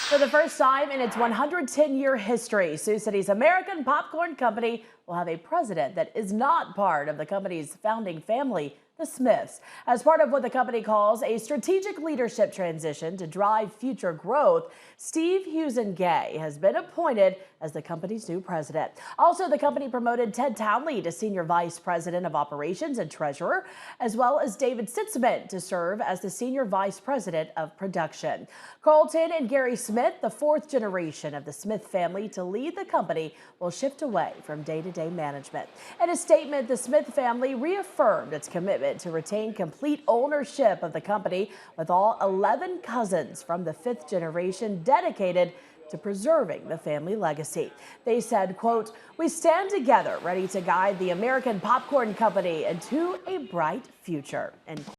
For the first time in its 110-year history, Sioux City's American Popcorn Company will have a president that is not part of the company's founding family, the Smiths, as part of what the company calls a strategic leadership transition to drive future growth. Steve Huizen-Gay has been appointed as the company's new president. Also, the company promoted Ted Townley to senior vice president of operations and treasurer, as well as David Sitzman to serve as the senior vice president of production. Carlton and Gary Smith, the fourth generation of the Smith family to lead the company, will shift away from day-to-day management. In a statement, the Smith family reaffirmed its commitment to retain complete ownership of the company, with all 11 cousins from the fifth generation dedicated to preserving the family legacy. They said, quote, "We stand together ready to guide the American Popcorn Company into a bright future." And